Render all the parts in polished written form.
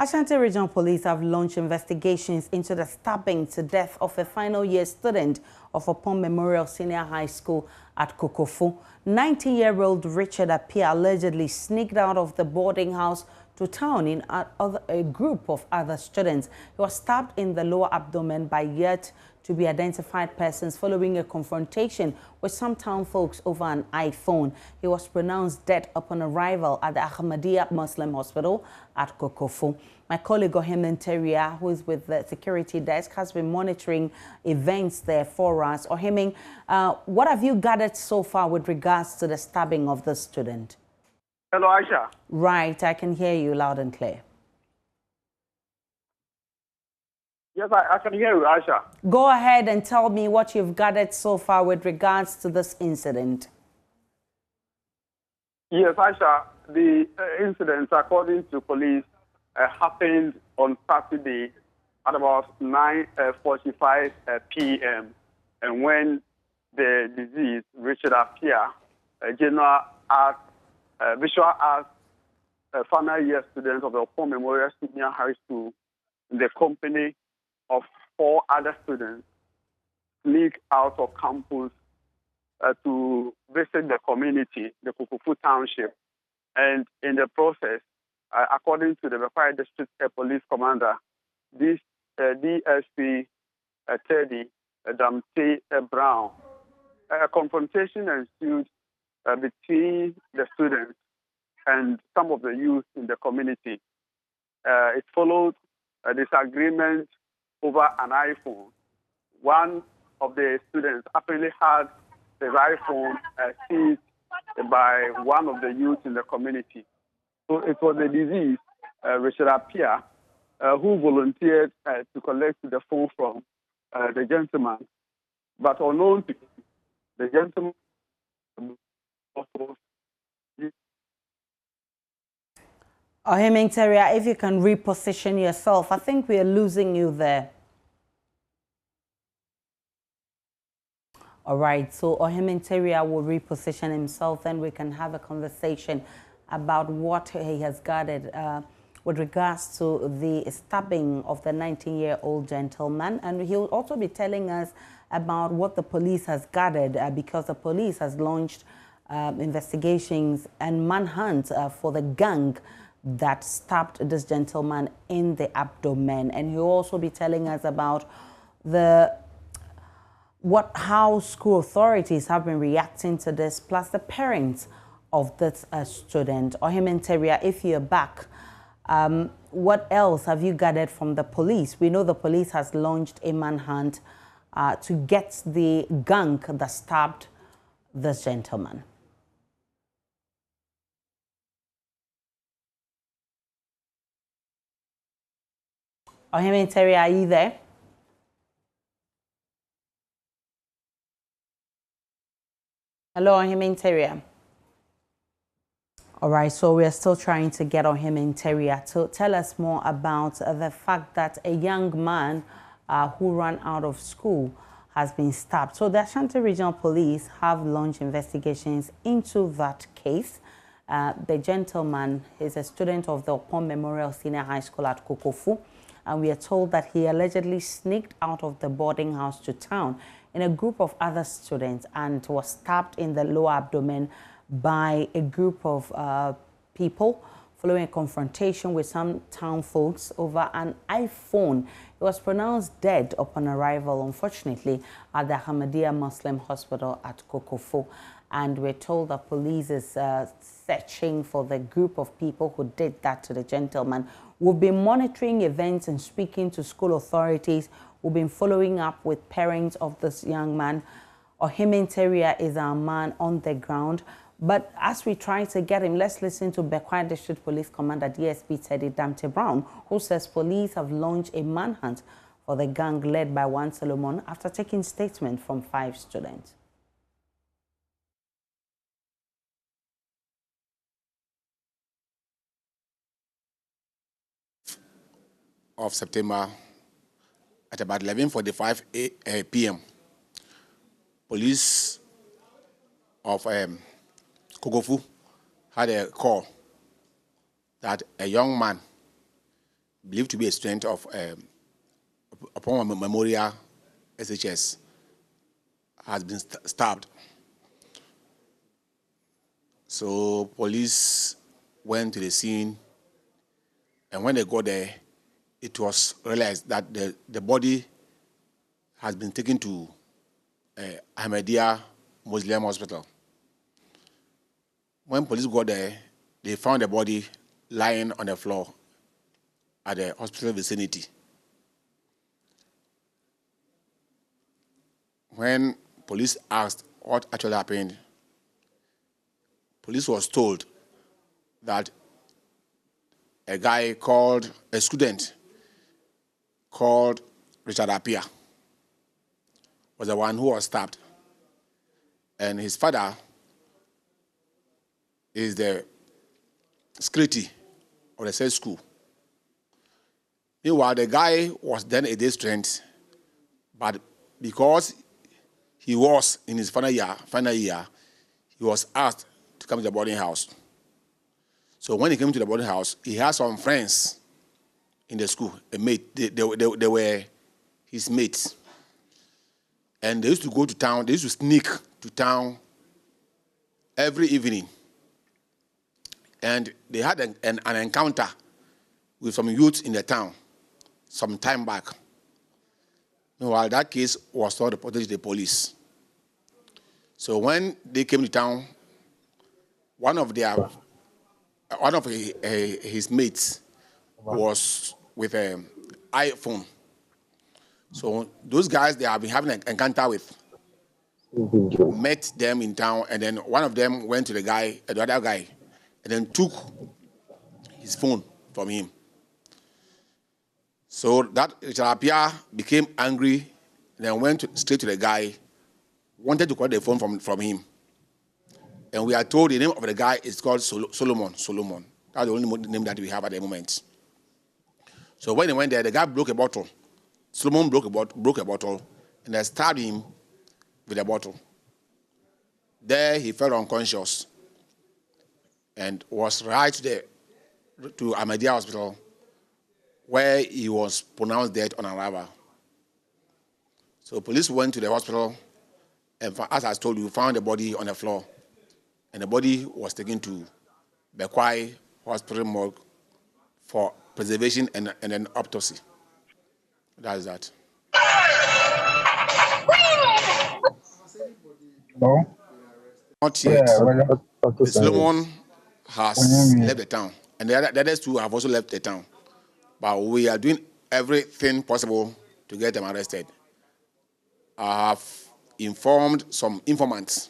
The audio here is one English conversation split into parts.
Ashanti Regional Police have launched investigations into the stabbing to death of a final year student of Oppong Memorial Senior High School at Kokofu. 90-year-old Richard Appiah allegedly sneaked out of the boarding house to town in a group of other students. He was stabbed in the lower abdomen by yet to be identified persons following a confrontation with some town folks over an iPhone. He was pronounced dead upon arrival at the Ahmadiyya Muslim Hospital at Kokofu. My colleague Ohim Teria, who is with the security desk, has been monitoring events there for us. Ohim, what have you gathered so far with regards to the stabbing of the student? Hello, Aisha. Right, I can hear you loud and clear. Yes, I can hear you, Aisha. Go ahead and tell me what you've gathered so far with regards to this incident. Yes, Aisha, the incident, according to police, happened on Saturday at about 9:45 p.m. And when the deceased, Richard Appiah, general art, visual arts final year student of the Oppong Memorial Senior High School, in the company of 4 other students, sneaked out of campus to visit the community, the Kokofu Township. And in the process, according to the Bekwai District Police Commander, this DSP Teddy Damte Brown, a confrontation ensued between the students and some of the youth in the community. It followed a disagreement over an iPhone. One of the students apparently had his iPhone seized by one of the youth in the community. So it was the deceased, Richard Appiah, who volunteered to collect the phone from the gentleman. But unknown to him, the gentleman also. Ohim Teria, if you can reposition yourself, I think we are losing you there. All right, so Ohim Teria will reposition himself, then we can have a conversation about what he has gathered with regards to the stabbing of the 19-year-old gentleman. And he'll also be telling us about what the police has gathered because the police has launched investigations and manhunt for the gang that stabbed this gentleman in the abdomen. And he'll also be telling us about how school authorities have been reacting to this, plus the parents of this student. Ohim Teria, if you're back, what else have you gathered from the police? We know the police has launched a manhunt to get the gang that stabbed this gentleman. Ohim Teria, are you there? Hello, Ohim Teria. All right, so we're still trying to get Ohim Teria to tell us more about the fact that a young man who ran out of school has been stabbed. So the Ashanti Regional Police have launched investigations into that case. The gentleman is a student of the Oppong Memorial Senior High School at Kokofu, and we are told that he allegedly sneaked out of the boarding house to town in a group of other students and was stabbed in the lower abdomen by a group of people following a confrontation with some town folks over an iPhone. He was pronounced dead upon arrival, unfortunately, at the Ahmadiyya Muslim Hospital at Kokofu. And we're told that police is searching for the group of people who did that to the gentleman. We've been monitoring events and speaking to school authorities. We've been following up with parents of this young man. Ohim Teria is our man on the ground. But as we try to get him, let's listen to Bekwai District Police Commander DSP Teddy Damte Brown, who says police have launched a manhunt for the gang led by one Solomon after taking statement from 5 students. Of September at about 11:45 p.m. Police of Kokofu had a call that a young man believed to be a student of Oppong Memorial SHS, has been stabbed. So police went to the scene, and when they got there, it was realized that the body has been taken to Ahmadiyya Muslim Hospital. When police got there, they found the body lying on the floor at the hospital vicinity. When police asked what actually happened, police was told that a student called Richard Appiah was the one who was stabbed. And his father is the secretary of the said school. Meanwhile, the guy was then a day student, but because he was in his final year, he was asked to come to the boarding house. So when he came to the boarding house, he had some friends in the school, a mate. They were his mates. And they used to go to town, they used to sneak to town every evening. And they had an encounter with some youths in the town some time back. Meanwhile, that case was not reported to the police. So when they came to town, one of his mates was with an iPhone. So those guys they have been having an encounter with met them in town, and then one of them went to the other guy, and then took his phone from him. So that Richard Appiah became angry, and then went straight to the guy, wanted to collect the phone from him. And we are told the name of the guy is called Solomon. That's the only name that we have at the moment. So when he went there, the guy broke a bottle. Solomon broke a bottle, and they stabbed him with a bottle. There he fell unconscious and was right there to Ahmadiyya Hospital, where he was pronounced dead on arrival. So police went to the hospital, and as I told you, found the body on the floor, and the body was taken to Bekwai Hospital morgue for preservation and an autopsy. That is that. No? Not yet. Yeah, Solomon has left the town, and the others two have also left the town. But we are doing everything possible to get them arrested. I have informed some informants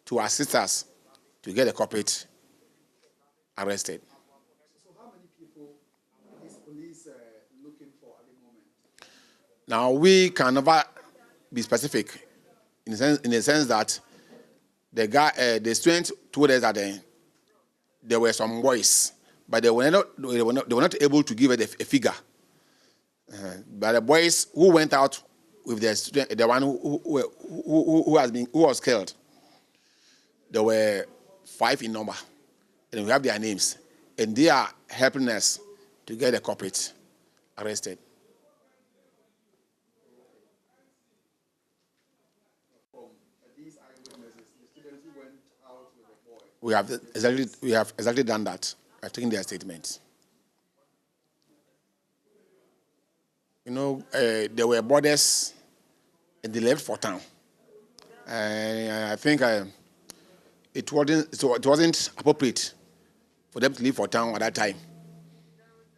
to assist us to get the culprit arrested. So how many people is police looking for at the moment? Now, we can never be specific in the sense that the student told us that there were some boys, but they were not able to give it a figure. But the boys who went out with the student, the one who was killed, there were 5 in number, and we have their names, and they are helping us to get the culprit arrested. These eyewitnesses, the students who went out with the boy. We have exactly done that. I've taken their statements. You know, there were borders, and they left for town. I think it wasn't appropriate for them to leave for town at that time.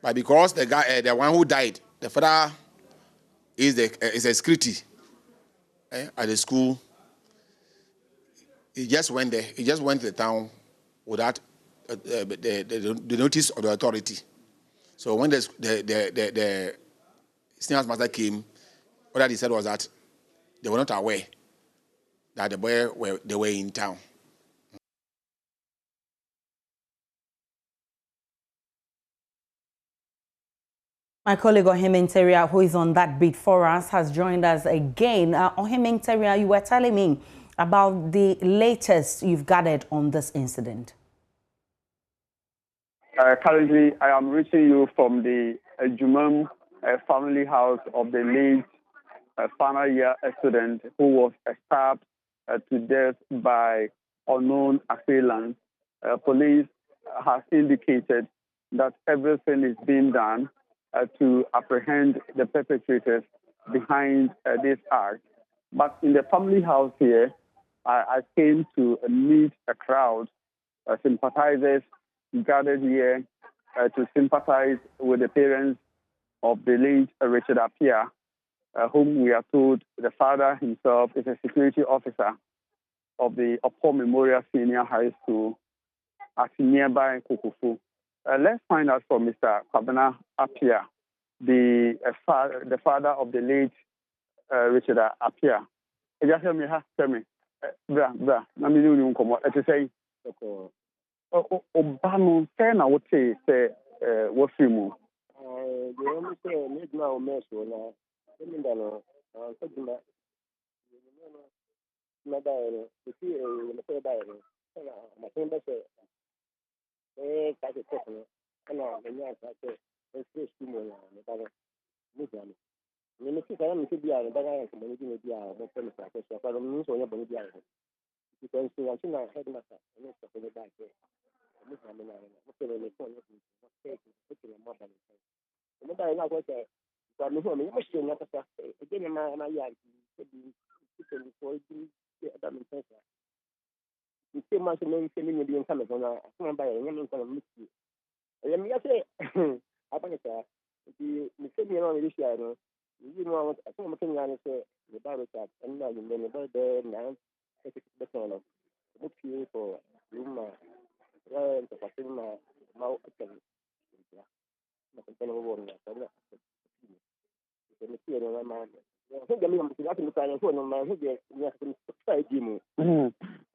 But because the guy, the one who died, the father is a secretary at the school. He just went there. He just went to the town without the notice of the authority. So when the senior master came, what he said was that they were not aware that the boy were in town. My colleague Oppong Memorial, who is on that beat for us, has joined us again. Oppong Memorial, you were telling me about the latest you've gathered on this incident. Currently, I am reaching you from the Jumam family house of the late final year student who was stabbed to death by unknown assailants. Police has indicated that everything is being done to apprehend the perpetrators behind this act. But in the family house here, I came to meet a crowd, sympathizers gathered here to sympathize with the parents of the late Richard Appiah, whom we are told the father himself is a security officer of the Oppong Memorial Senior High School at nearby Kukufu. Let's find out from Mr. Kwabena Appiah, the father of the late Richard Appiah. Just tell me, tell me. Bra, na mi ni nkomo. Ete say, Obano say na what say what film? The only thing need now mess na me da no so dina na da no see na say da no na thing be say ka se ko no na nya ka se SHS mo na da no me da no me see ka me see bia no da ga ko me di bia mo pe me sa ko so ka no so nya bo bia no because I think na headmaster no so ko da ke me ha me na mo pe me ko no ko take it mo da no da na ko say so me ho me mo shi na ka sa again ma ya di di ko di da me say the same man saying me be in come na so ba ya me ko me see ya me say apa ka the me say me no me shi no you know I think me can ya say the ba ka and na me ba de na the no mo fi for luma ya to pa ma ma ka na ko no bo na ka na me see no ma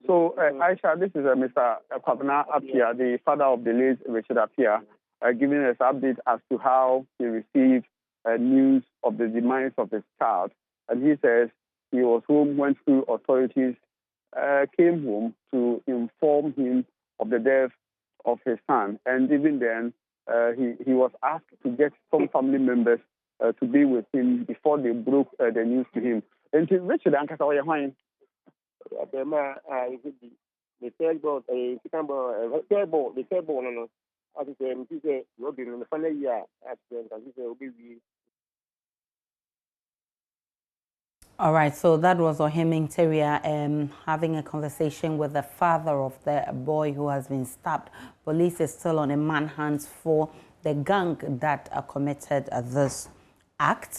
So, Aisha, this is Mr. Kwabena Appiah, the father of the late Richard Appiah, giving us update as to how he received news of the demise of his child. And he says he was home, went through authorities, came home to inform him of the death of his son. And even then, he was asked to get some family members to be with him before they broke the news to him. And Richard Ankasa, why are the table, the table, no. As I say, you say, you'll be in the final year accident, and you say, will be. All right, so that was Oppong Memorial having a conversation with the father of the boy who has been stabbed. Police is still on a manhunt for the gang that committed this act.